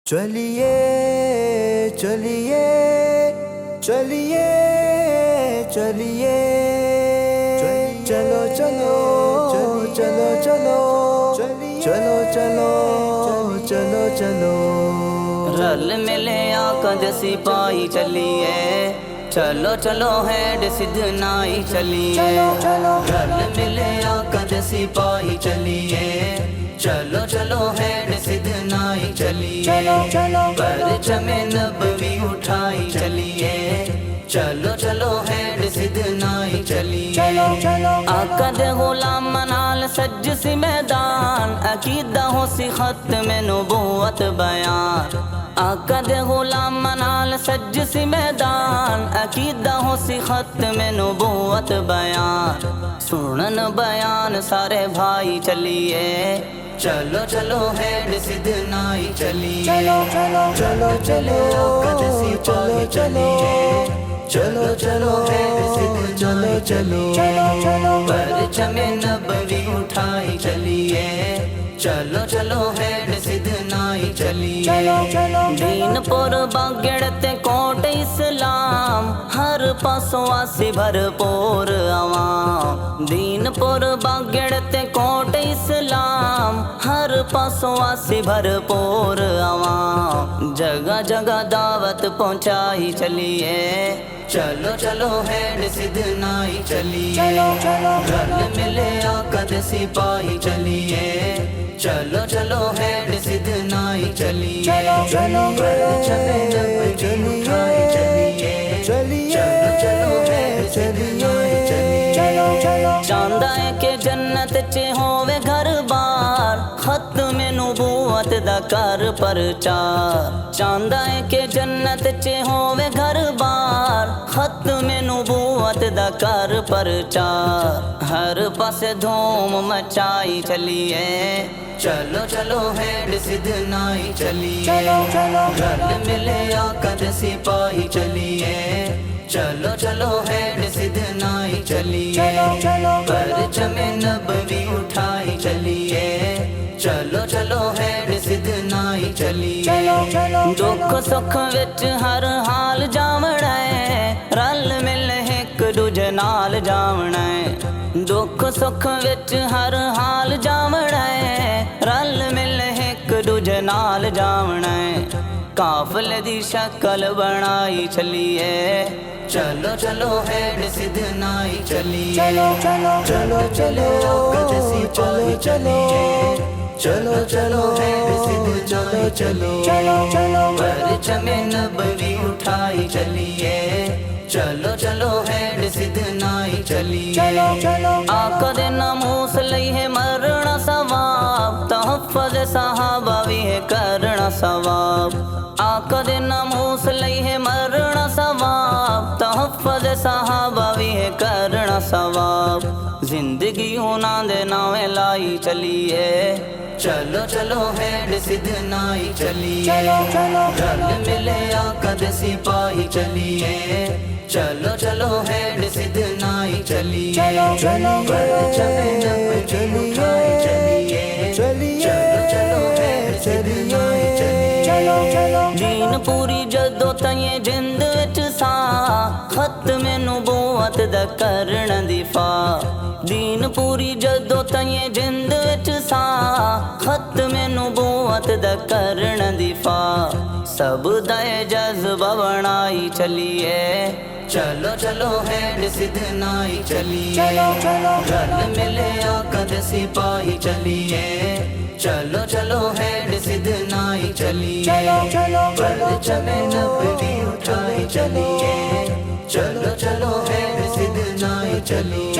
چلیے چلیے چلیے چلیے چلو چلو چلو چلو چلو چلو چلو چلو رل ملے آقا دے سپاہی چلیے چلو چلو ہیڈ سدھنائی چلیے رل ملے آقا دے سپاہی چلیے چلو چلو ہیڈ سدھنائی چلیے پرچم نبوی اٹھائی چلیے چلو چلو ہیڈ سدھنائی چلیے آقا دے غلام نال سج سی میدان عقیدہ ہو سی ختم نبوت بیان آقا دے غلام نال سج سی میدان عقیدہ ہو سی ختم نبوت بیان سنن بیان سارے بھائی چلیے چلو چلو ہیڈ سدھنائی چلیے چلو چلو آقا دے سپاہی چلیے چلو چلو ہیڈ سدھنائی چلیے پرچم نبوی اٹھائی چلیے چلو چلو ہیڈ سدھنائی چلیے دین پور باگڑتے کوٹ اسلام ہر پاسوں آسی بھرپور عوام دین پور باگڑتے کوٹ اسلام ہر پاسوں آسی بھرپور عوام جگہ جگہ دعوت پہنچائی چلیے چلو چلو ہیڈ سدھنائی چلیے رل ملے آقا دے سپاہی چلیے چلو چلو ہیڈ سدھنائی چلیے پرچم نبوی اٹھائی چلیے چلو چلو ہیڈ سدھنائی چلیے چاہندا ہے کہ جنت چ ہووے گھر بار ختم نبوت دا کر پرچار چاہندا ہے کہ جنت چ ہووے گھر بار ختم نبوت دا کر پرچار ہر پاسے دھوم مچائی چلیے چلو چلو ہیڈ سدھنائی چلیے رل ملے آقا دے سپاہی چلیے چلو چلو ہیڈ سدھنائی چلیے پرچم نبوی اٹھائی چلیے چلو چلو ہیڈ سدھنائی چلیے دکھ سکھ وچ ہر حال جاونا ہے رل مل ایک دوجے نال جاونا ہے دکھ سکھ وچ ہر حال جاونا ہے رل مل ایک دوجے نال جاونا ہے قافلے دی شکل بنائی چلیے چلو چلو ہیڈ سدھنائی چلیے چلو چلو آقا دے سپاہی چلیے چلو چلو ہیڈ سدھنائی چلیے پرچم نبوی اٹھائی چلیے چلو چلو ہیڈ سدھنائی چلیے آقا دے ناموس لئی ہے مرنا ثواب تحفظ صحابہ بھی ہے کرنا ثواب آقا دے ناموس لئی ہے مرنا ثواب تحفظ صحابہ بھی ہے کرنا ثواب زندگی انہاں دے ناویں لائی چلیے چلو چلو ہیڈ سدھنائی چلیے رل ملے آقا دے سپاہی چلیے چلو چلو ہیڈ سدھنائی چلیے پرچم نبوی اٹھائی چلیے چلو چلو ہیڈ سدھنائی چلیے دین پوری جدو تائیں جند وچ سا ختم نبوت دا کرن دفاع دین پوری جدو تائیں جند وچ سا ختم نبوت دا کرن دفاع سب دا جذبہ بنائی چلیے چلو چلو ہیڈ سدھنائی چلیے رل ملے آقا دے سپاہی چلیے چلو چلو ہیڈ سدھنائی چلیے پرچم نبوی اٹھائی چلیے چلو چلو ہیڈ سدھنائی چلیے